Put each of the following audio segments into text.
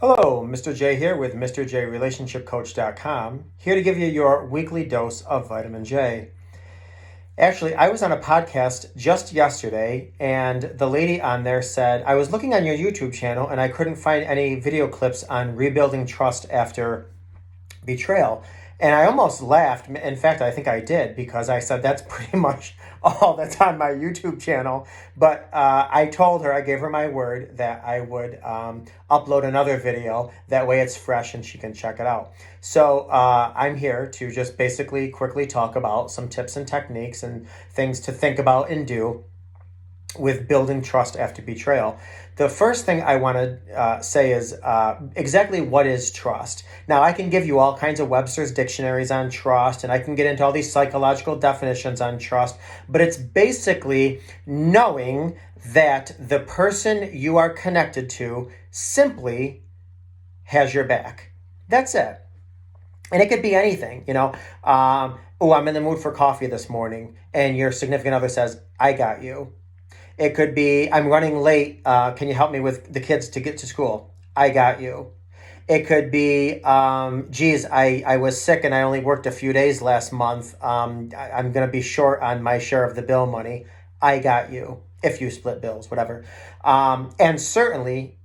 Hello, Mr. J here with MrJRelationshipCoach.com, here to give you your weekly dose of vitamin J. Actually, I was on a podcast just yesterday, and the lady on there said, I was looking on your YouTube channel and I couldn't find any video clips on rebuilding trust after betrayal. And I almost laughed. In fact, I think I did, because I said that's pretty much all that's on my YouTube channel. But I told her, I gave her my word that I would upload another video. That way it's fresh and she can check it out. So I'm here to just basically quickly talk about some tips and techniques and things to think about and do with building trust after betrayal. The first thing I want to say is exactly what is trust. Now, I can give you all kinds of Webster's dictionaries on trust, and I can get into all these psychological definitions on trust, but it's basically knowing that the person you are connected to simply has your back. That's it. And it could be anything, I'm in the mood for coffee this morning, and your significant other says, I got you. It could be, I'm running late. Can you help me with the kids to get to school? I got you. It could be, I was sick and I only worked a few days last month. I'm going to be short on my share of the bill money. I got you. If you split bills, whatever. And certainly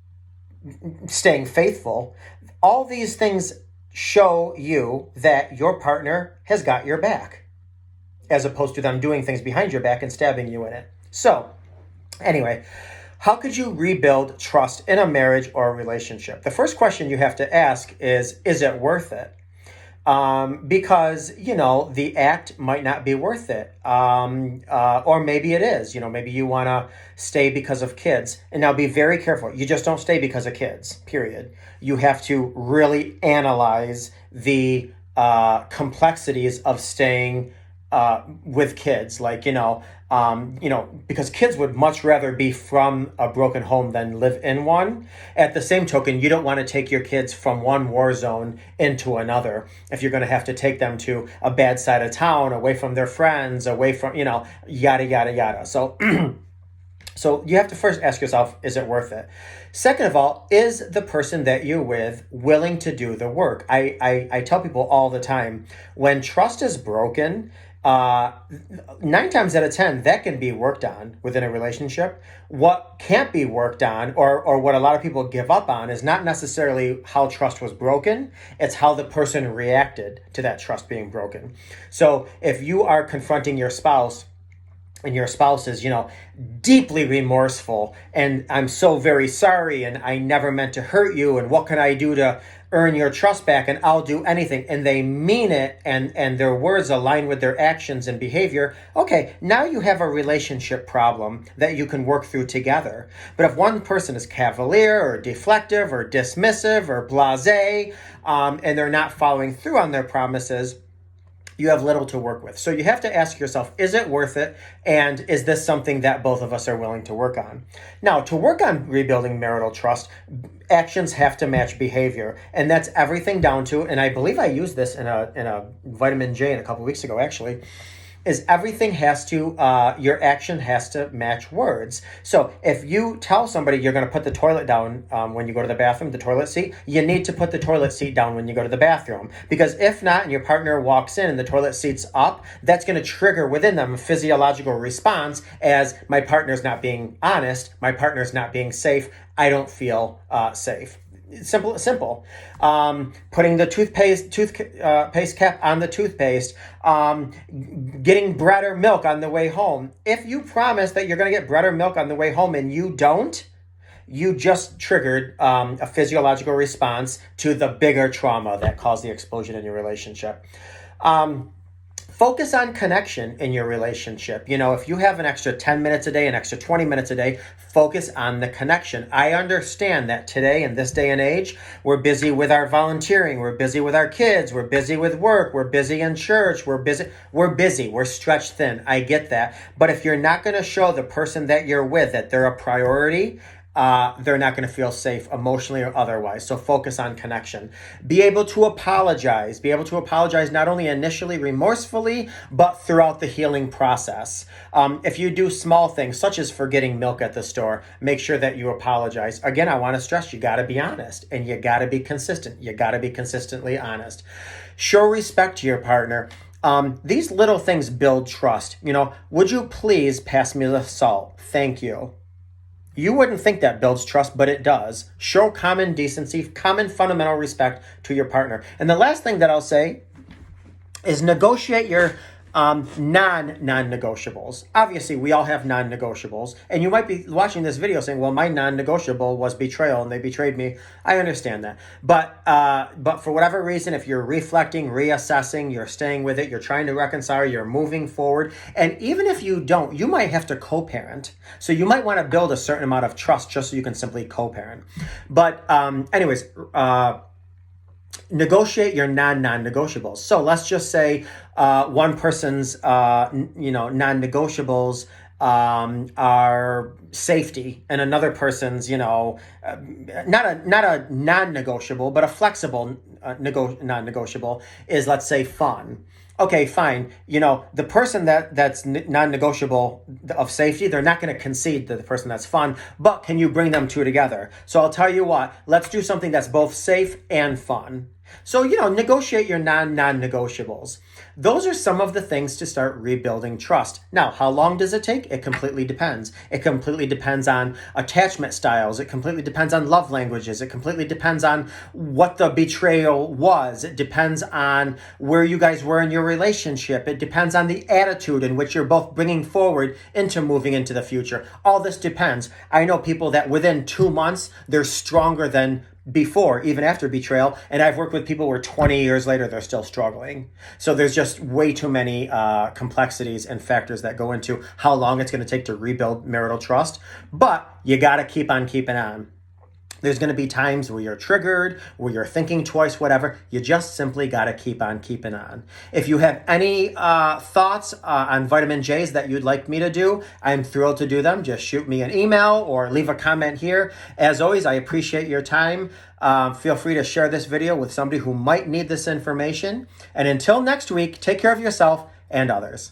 staying faithful. All these things show you that your partner has got your back, as opposed to them doing things behind your back and stabbing you in it. So, anyway, how could you rebuild trust in a marriage or a relationship? The first question you have to ask is it worth it? Because, the act might not be worth it. Or maybe it is. Maybe you want to stay because of kids. And now be very careful. You just don't stay because of kids, period. You have to really analyze the complexities of staying with kids, because kids would much rather be from a broken home than live in one. At the same token, you don't want to take your kids from one war zone into another. If you're going to have to take them to a bad side of town, away from their friends, away from, yada, yada, yada. So, so you have to first ask yourself, is it worth it? Second of all, is the person that you're with willing to do the work? I tell people all the time, when trust is broken, 9 times out of 10, that can be worked on within a relationship. What can't be worked on, or what a lot of people give up on, is not necessarily how trust was broken. It's how the person reacted to that trust being broken. So if you are confronting your spouse, and your spouse is, deeply remorseful, and I'm so very sorry, and I never meant to hurt you, and what can I do to earn your trust back, and I'll do anything, and they mean it, and their words align with their actions and behavior, okay, now you have a relationship problem that you can work through together. But if one person is cavalier or deflective or dismissive or blasé, and they're not following through on their promises, you have little to work with. So you have to ask yourself, is it worth it? And is this something that both of us are willing to work on? Now, to work on rebuilding marital trust, actions have to match behavior. And that's everything down to, and I believe I used this in a vitamin J a couple of weeks ago, actually, is everything has to, your action has to match words. So if you tell somebody you're going to put the toilet down when you go to the bathroom, the toilet seat, you need to put the toilet seat down when you go to the bathroom. Because if not, and your partner walks in and the toilet seat's up, that's going to trigger within them a physiological response as, my partner's not being honest, my partner's not being safe, I don't feel safe. Simple. Putting the toothpaste cap on the toothpaste, getting bread or milk on the way home. If you promise that you're going to get bread or milk on the way home and you don't, you just triggered a physiological response to the bigger trauma that caused the explosion in your relationship. Focus on connection in your relationship. If you have an extra 10 minutes a day, an extra 20 minutes a day, focus on the connection. I understand that today, in this day and age, we're busy with our volunteering, we're busy with our kids, we're busy with work, we're busy in church, we're stretched thin. I get that. But if you're not going to show the person that you're with that they're a priority, they're not going to feel safe emotionally or otherwise. So focus on connection. Be able to apologize. Be able to apologize not only initially remorsefully, but throughout the healing process. If you do small things, such as forgetting milk at the store, make sure that you apologize. Again, I want to stress, you got to be honest and you got to be consistent. You got to be consistently honest. Show respect to your partner. These little things build trust. Would you please pass me the salt? Thank you. You wouldn't think that builds trust, but it does. Show common decency, common fundamental respect to your partner. And the last thing that I'll say is negotiate your non-negotiables. Obviously, we all have non-negotiables. And you might be watching this video saying, well, my non-negotiable was betrayal and they betrayed me. I understand that. But for whatever reason, if you're reflecting, reassessing, you're staying with it, you're trying to reconcile, you're moving forward. And even if you don't, you might have to co-parent. So you might want to build a certain amount of trust just so you can simply co-parent. But anyways, negotiate your non-negotiables. So let's just say one person's non-negotiables are safety, and another person's not a non-negotiable but a flexible non-negotiable is, let's say, fun. Okay, fine. The person that's non-negotiable of safety, they're not going to concede to the person that's fun, but can you bring them two together? So I'll tell you what, let's do something that's both safe and fun. So, negotiate your non-negotiables. Those are some of the things to start rebuilding trust. Now, how long does it take? It completely depends. It completely depends on attachment styles. It completely depends on love languages. It completely depends on what the betrayal was. It depends on where you guys were in your relationship. It depends on the attitude in which you're both bringing forward into moving into the future. All this depends. I know people that within 2 months, they're stronger than before, even after betrayal. And I've worked with people where 20 years later, they're still struggling. So there's just way too many complexities and factors that go into how long it's going to take to rebuild marital trust. But you got to keep on keeping on. There's going to be times where you're triggered, where you're thinking twice, whatever. You just simply got to keep on keeping on. If you have any thoughts on vitamin J's that you'd like me to do, I'm thrilled to do them. Just shoot me an email or leave a comment here. As always, I appreciate your time. Feel free to share this video with somebody who might need this information. And until next week, take care of yourself and others.